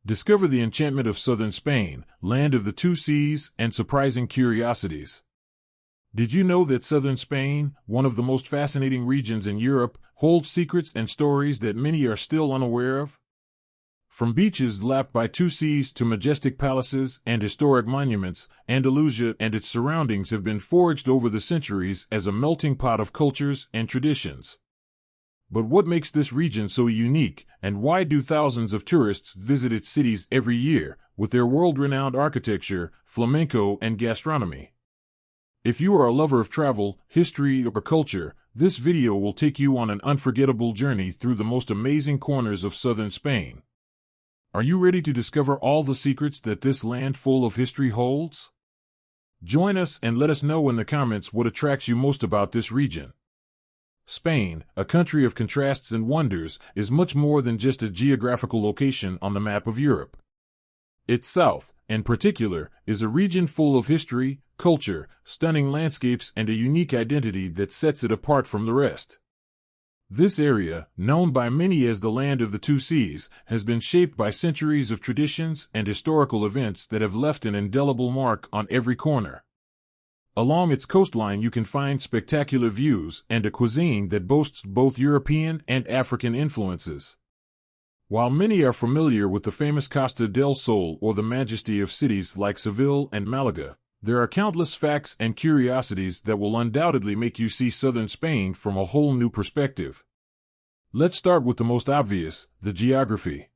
Discover the enchantment of southern Spain, land of the two seas and surprising curiosities. Did you know that southern Spain, one of the most fascinating regions in Europe, holds secrets and stories that many are still unaware of? From beaches lapped by two seas to majestic palaces and historic monuments, Andalusia and its surroundings have been forged over the centuries as a melting pot of cultures and traditions. But what makes this region so unique, and why do thousands of tourists visit its cities every year, with their world-renowned architecture, flamenco, and gastronomy? If you are a lover of travel, history, or culture, this video will take you on an unforgettable journey through the most amazing corners of southern Spain. Are you ready to discover all the secrets that this land full of history holds? Join us and let us know in the comments what attracts you most about this region. Spain, a country of contrasts and wonders, is much more than just a geographical location on the map of Europe. Its south, in particular, is a region full of history, culture, stunning landscapes, and a unique identity that sets it apart from the rest. This area, known by many as the land of the two seas, has been shaped by centuries of traditions and historical events that have left an indelible mark on every corner. Along its coastline you can find spectacular views and a cuisine that boasts both European and African influences. While many are familiar with the famous Costa del Sol or the majesty of cities like Seville and Malaga, there are countless facts and curiosities that will undoubtedly make you see southern Spain from a whole new perspective. Let's start with the most obvious, the geography.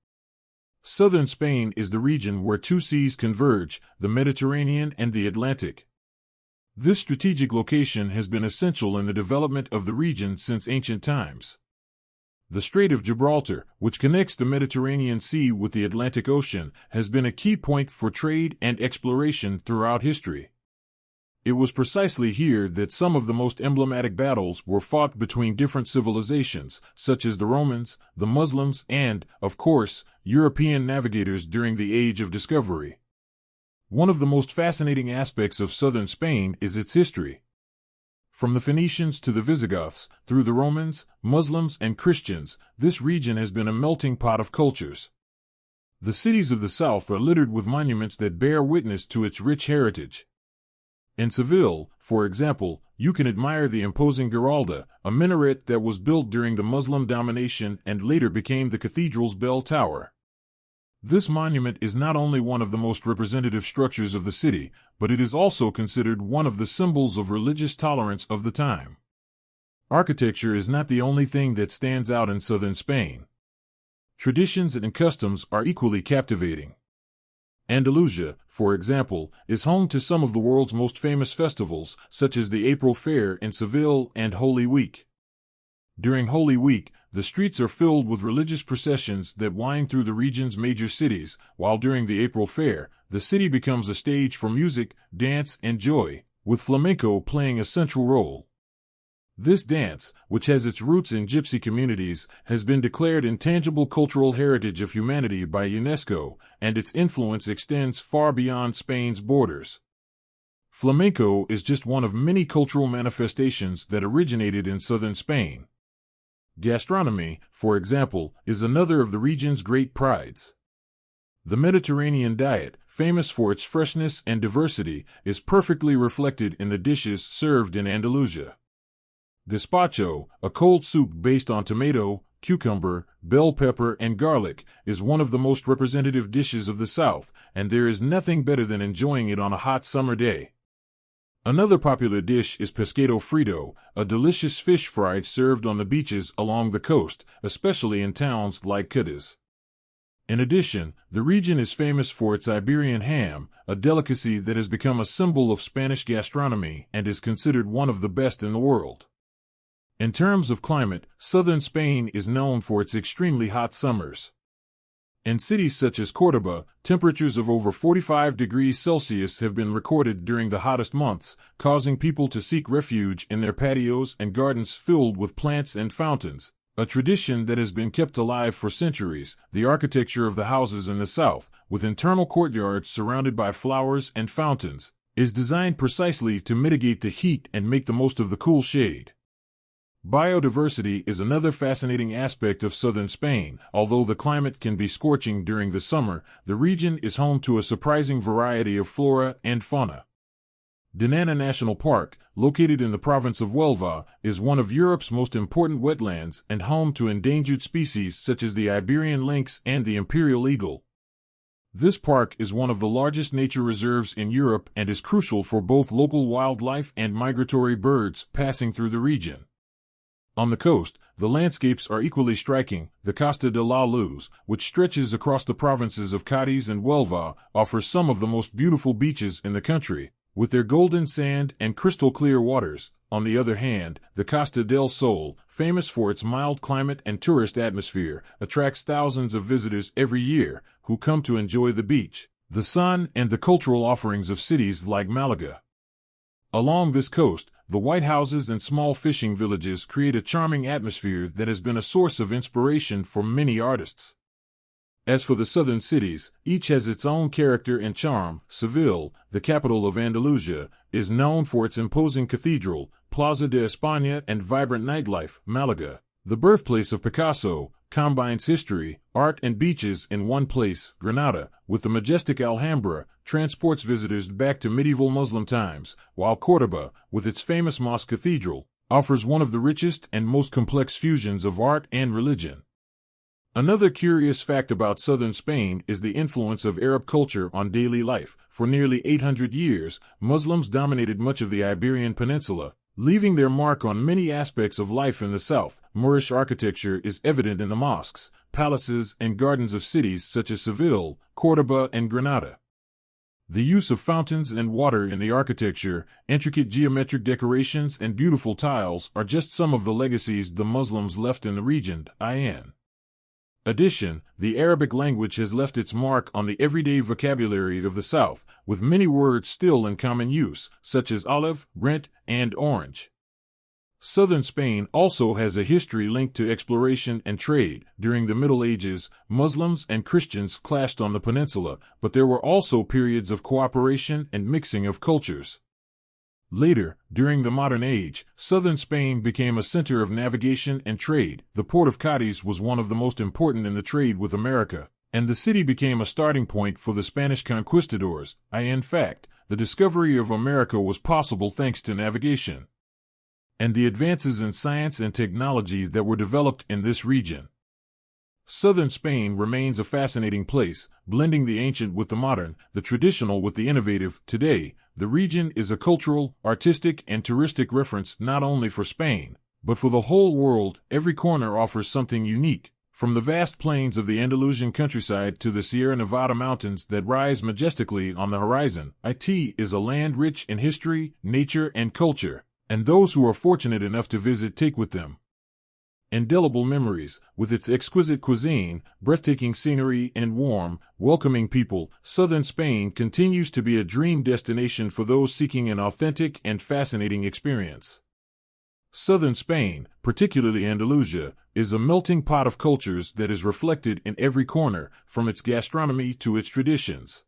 Southern Spain is the region where two seas converge, the Mediterranean and the Atlantic. This strategic location has been essential in the development of the region since ancient times. The Strait of Gibraltar, which connects the Mediterranean Sea with the Atlantic Ocean, has been a key point for trade and exploration throughout history. It was precisely here that some of the most emblematic battles were fought between different civilizations, such as the Romans, the Muslims, and, of course, European navigators during the Age of Discovery. One of the most fascinating aspects of southern Spain is its history. From the Phoenicians to the Visigoths, through the Romans, Muslims, and Christians, this region has been a melting pot of cultures. The cities of the south are littered with monuments that bear witness to its rich heritage. In Seville, for example, you can admire the imposing Giralda, a minaret that was built during the Muslim domination and later became the cathedral's bell tower. This monument is not only one of the most representative structures of the city, but it is also considered one of the symbols of religious tolerance of the time. Architecture is not the only thing that stands out in southern Spain. Traditions and customs are equally captivating. Andalusia, for example, is home to some of the world's most famous festivals, such as the April Fair in Seville and Holy Week. During Holy Week, the streets are filled with religious processions that wind through the region's major cities, while during the April Fair, the city becomes a stage for music, dance, and joy, with flamenco playing a central role. This dance, which has its roots in gypsy communities, has been declared intangible cultural heritage of humanity by UNESCO, and its influence extends far beyond Spain's borders. Flamenco is just one of many cultural manifestations that originated in southern Spain. Gastronomy, for example, is another of the region's great prides. The Mediterranean diet, famous for its freshness and diversity, is perfectly reflected in the dishes served in Andalusia. Gazpacho, a cold soup based on tomato, cucumber, bell pepper, and garlic, is one of the most representative dishes of the South, and there is nothing better than enjoying it on a hot summer day. Another popular dish is pescado frito, a delicious fish fry served on the beaches along the coast, especially in towns like Cadiz. In addition, the region is famous for its Iberian ham, a delicacy that has become a symbol of Spanish gastronomy and is considered one of the best in the world. In terms of climate, southern Spain is known for its extremely hot summers. In cities such as Córdoba, temperatures of over 45 degrees Celsius have been recorded during the hottest months, causing people to seek refuge in their patios and gardens filled with plants and fountains, a tradition that has been kept alive for centuries. The architecture of the houses in the south, with internal courtyards surrounded by flowers and fountains, is designed precisely to mitigate the heat and make the most of the cool shade. Biodiversity is another fascinating aspect of southern Spain. Although the climate can be scorching during the summer, the region is home to a surprising variety of flora and fauna. Dinana National Park, located in the province of Huelva, is one of Europe's most important wetlands and home to endangered species such as the Iberian lynx and the imperial eagle. This park is one of the largest nature reserves in Europe and is crucial for both local wildlife and migratory birds passing through the region. On the coast, the landscapes are equally striking. The Costa de la Luz, which stretches across the provinces of Cádiz and Huelva, offers some of the most beautiful beaches in the country, with their golden sand and crystal-clear waters. On the other hand, the Costa del Sol, famous for its mild climate and tourist atmosphere, attracts thousands of visitors every year who come to enjoy the beach, the sun, and the cultural offerings of cities like Malaga. Along this coast, the white houses and small fishing villages create a charming atmosphere that has been a source of inspiration for many artists. As for the southern cities, each has its own character and charm. Seville, the capital of Andalusia, is known for its imposing cathedral, Plaza de España, and vibrant nightlife. Malaga, the birthplace of Picasso, combines history, art, and beaches in one place. Granada, with the majestic Alhambra, transports visitors back to medieval Muslim times, while Córdoba, with its famous mosque cathedral, offers one of the richest and most complex fusions of art and religion. Another curious fact about southern Spain is the influence of Arab culture on daily life. For nearly 800 years, Muslims dominated much of the Iberian Peninsula, leaving their mark on many aspects of life in the south. Moorish architecture is evident in the mosques, palaces, and gardens of cities such as Seville, Córdoba, and Granada. The use of fountains and water in the architecture, intricate geometric decorations, and beautiful tiles are just some of the legacies the Muslims left in the region. In addition, the Arabic language has left its mark on the everyday vocabulary of the South, with many words still in common use, such as olive, rent, and orange. Southern Spain also has a history linked to exploration and trade. During the Middle Ages, Muslims and Christians clashed on the peninsula, but there were also periods of cooperation and mixing of cultures. Later, during the modern age, southern Spain became a center of navigation and trade. The port of Cádiz was one of the most important in the trade with America, and the city became a starting point for the Spanish conquistadors. In fact, the discovery of America was possible thanks to navigation and the advances in science and technology that were developed in this region. Southern Spain remains a fascinating place, blending the ancient with the modern, the traditional with the innovative. Today, the region is a cultural, artistic, and touristic reference not only for Spain, but for the whole world. Every corner offers something unique, from the vast plains of the Andalusian countryside to the Sierra Nevada mountains that rise majestically on the horizon. It is a land rich in history, nature, and culture, and those who are fortunate enough to visit take with them indelible memories. With its exquisite cuisine, breathtaking scenery, and warm, welcoming people, southern Spain continues to be a dream destination for those seeking an authentic and fascinating experience. Southern Spain, particularly Andalusia, is a melting pot of cultures that is reflected in every corner, from its gastronomy to its traditions.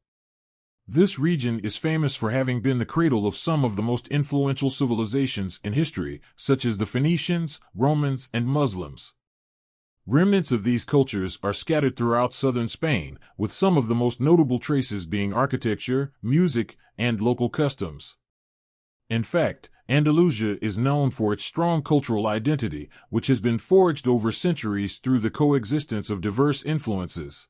This region is famous for having been the cradle of some of the most influential civilizations in history, such as the Phoenicians, Romans, and Muslims. Remnants of these cultures are scattered throughout southern Spain, with some of the most notable traces being architecture, music, and local customs. In fact, Andalusia is known for its strong cultural identity, which has been forged over centuries through the coexistence of diverse influences.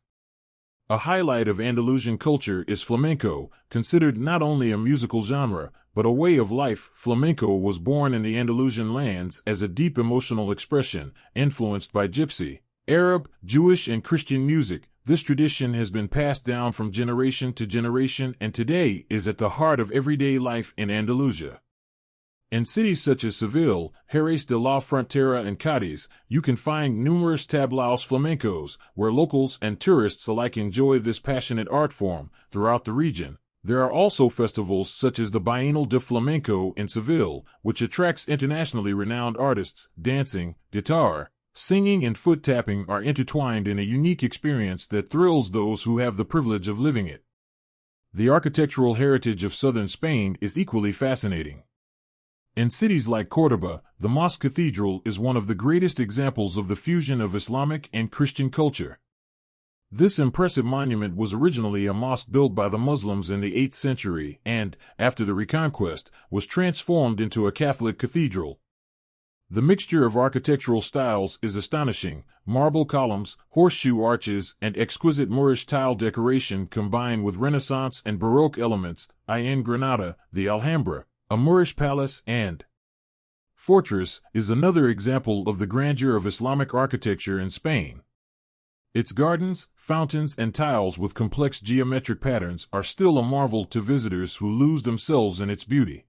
A highlight of Andalusian culture is flamenco, considered not only a musical genre, but a way of life. Flamenco was born in the Andalusian lands as a deep emotional expression, influenced by Gypsy, Arab, Jewish, and Christian music. This tradition has been passed down from generation to generation and today is at the heart of everyday life in Andalusia. In cities such as Seville, Jerez de la Frontera, and Cádiz, you can find numerous tablaos flamencos, where locals and tourists alike enjoy this passionate art form. Throughout the region, there are also festivals such as the Bienal de Flamenco in Seville, which attracts internationally renowned artists. Dancing, guitar, singing, and foot tapping are intertwined in a unique experience that thrills those who have the privilege of living it. The architectural heritage of southern Spain is equally fascinating. In cities like Cordoba, the Mosque Cathedral is one of the greatest examples of the fusion of Islamic and Christian culture. This impressive monument was originally a mosque built by the Muslims in the 8th century and, after the Reconquest, was transformed into a Catholic cathedral. The mixture of architectural styles is astonishing. Marble columns, horseshoe arches, and exquisite Moorish tile decoration combine with Renaissance and Baroque elements. In Granada, the Alhambra, a Moorish palace and fortress, is another example of the grandeur of Islamic architecture in Spain. Its gardens, fountains, and tiles with complex geometric patterns are still a marvel to visitors who lose themselves in its beauty.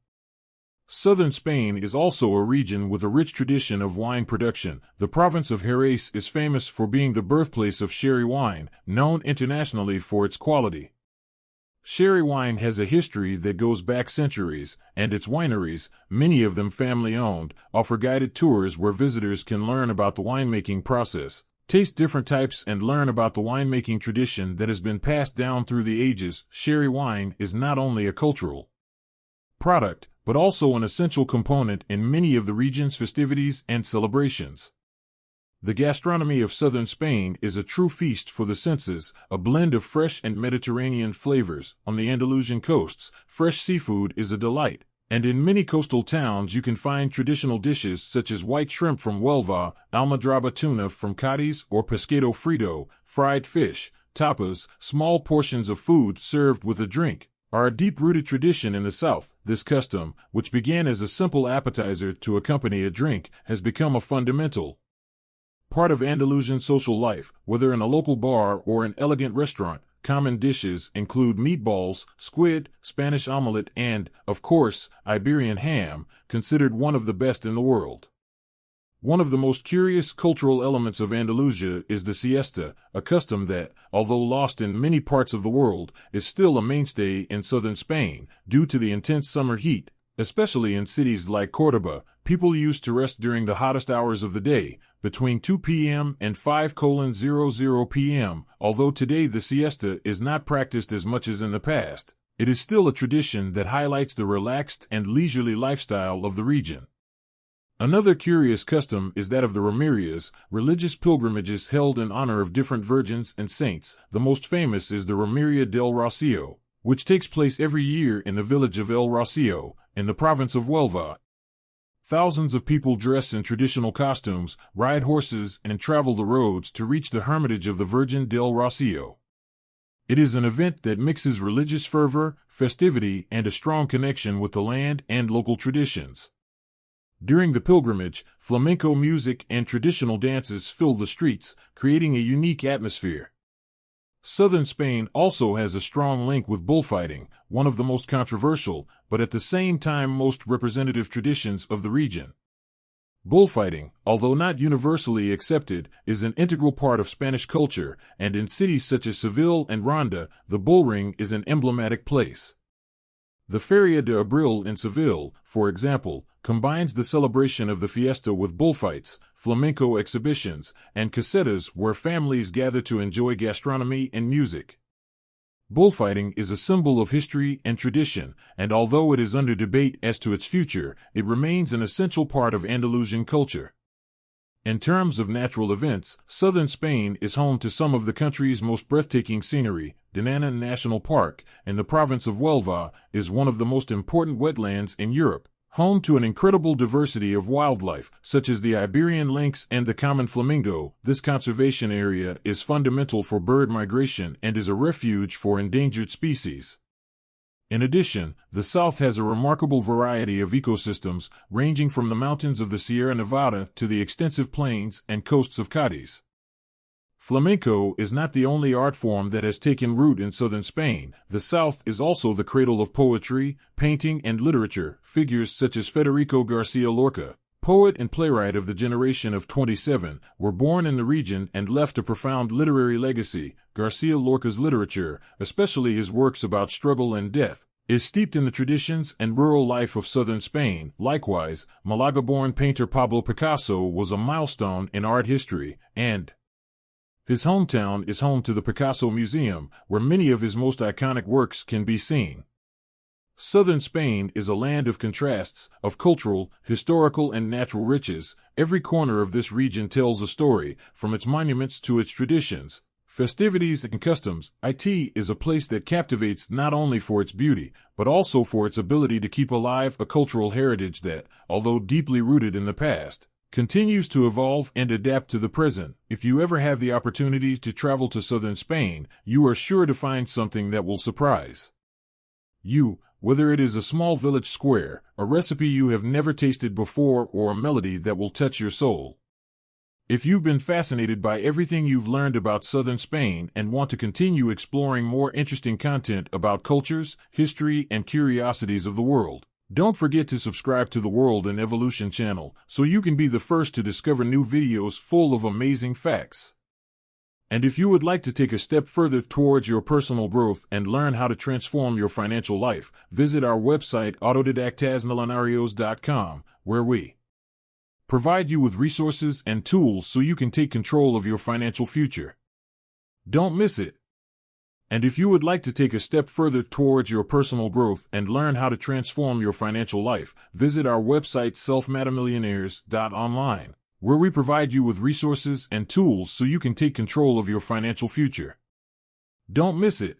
Southern Spain is also a region with a rich tradition of wine production. The province of Jerez is famous for being the birthplace of sherry wine, known internationally for its quality. Sherry wine has a history that goes back centuries, and its wineries, many of them family-owned, offer guided tours where visitors can learn about the winemaking process, taste different types, and learn about the winemaking tradition that has been passed down through the ages. Sherry wine is not only a cultural product, but also an essential component in many of the region's festivities and celebrations. The gastronomy of southern Spain is a true feast for the senses, a blend of fresh and Mediterranean flavors. On the Andalusian coasts, fresh seafood is a delight, and in many coastal towns you can find traditional dishes such as white shrimp from Huelva, almadraba tuna from Cadiz, or pescado frito, fried fish, tapas, small portions of food served with a drink, are a deep-rooted tradition in the South. This custom, which began as a simple appetizer to accompany a drink, has become a fundamental part of Andalusian social life. Whether in a local bar or an elegant restaurant, common dishes include meatballs, squid, Spanish omelette, and, of course, Iberian ham, considered one of the best in the world. One of the most curious cultural elements of Andalusia is the siesta, a custom that, although lost in many parts of the world, is still a mainstay in southern Spain. Due to the intense summer heat, especially in cities like Cordoba, people used to rest during the hottest hours of the day, between 2 p.m. and 5:00 p.m. Although today the siesta is not practiced as much as in the past, it is still a tradition that highlights the relaxed and leisurely lifestyle of the region. Another curious custom is that of the Romerías, religious pilgrimages held in honor of different virgins and saints. The most famous is the Romería del Rocío, which takes place every year in the village of El Rocío, in the province of Huelva. Thousands of people dress in traditional costumes, ride horses, and travel the roads to reach the hermitage of the Virgin del Rocío. It is an event that mixes religious fervor, festivity, and a strong connection with the land and local traditions. During the pilgrimage, flamenco music and traditional dances fill the streets, creating a unique atmosphere. Southern Spain also has a strong link with bullfighting, one of the most controversial, but at the same time most representative traditions of the region. Bullfighting, although not universally accepted, is an integral part of Spanish culture, and in cities such as Seville and Ronda, the bullring is an emblematic place. The Feria de Abril in Seville, for example, combines the celebration of the fiesta with bullfights, flamenco exhibitions, and casetas where families gather to enjoy gastronomy and music. Bullfighting is a symbol of history and tradition, and although it is under debate as to its future, it remains an essential part of Andalusian culture. In terms of natural events, southern Spain is home to some of the country's most breathtaking scenery. Dinana National Park, in the province of Huelva, is one of the most important wetlands in Europe, home to an incredible diversity of wildlife, such as the Iberian lynx and the common flamingo. This conservation area is fundamental for bird migration and is a refuge for endangered species. In addition, the South has a remarkable variety of ecosystems, ranging from the mountains of the Sierra Nevada to the extensive plains and coasts of Cadiz. Flamenco is not the only art form that has taken root in southern Spain. The South is also the cradle of poetry, painting, and literature. Figures such as Federico Garcia Lorca, poet and playwright of the generation of 27, were born in the region and left a profound literary legacy. Garcia Lorca's literature, especially his works about struggle and death, is steeped in the traditions and rural life of southern Spain. Likewise, Malaga-born painter Pablo Picasso was a milestone in art history, and his hometown is home to the Picasso Museum, where many of his most iconic works can be seen. Southern Spain is a land of contrasts, of cultural, historical, and natural riches. Every corner of this region tells a story, from its monuments to its traditions, festivities, and customs. It is a place that captivates not only for its beauty, but also for its ability to keep alive a cultural heritage that, although deeply rooted in the past, continues to evolve and adapt to the present. If you ever have the opportunity to travel to southern Spain, you are sure to find something that will surprise you, whether it is a small village square, a recipe you have never tasted before, or a melody that will touch your soul. If you've been fascinated by everything you've learned about southern Spain and want to continue exploring more interesting content about cultures, history, and curiosities of the world, don't forget to subscribe to the World and Evolution channel so you can be the first to discover new videos full of amazing facts. And if you would like to take a step further towards your personal growth and learn how to transform your financial life, visit our website autodidactasmillenarios.com, where we provide you with resources and tools so you can take control of your financial future. Don't miss it. And if you would like to take a step further towards your personal growth and learn how to transform your financial life, visit our website selfmatamillionaires.online, where we provide you with resources and tools so you can take control of your financial future. Don't miss it.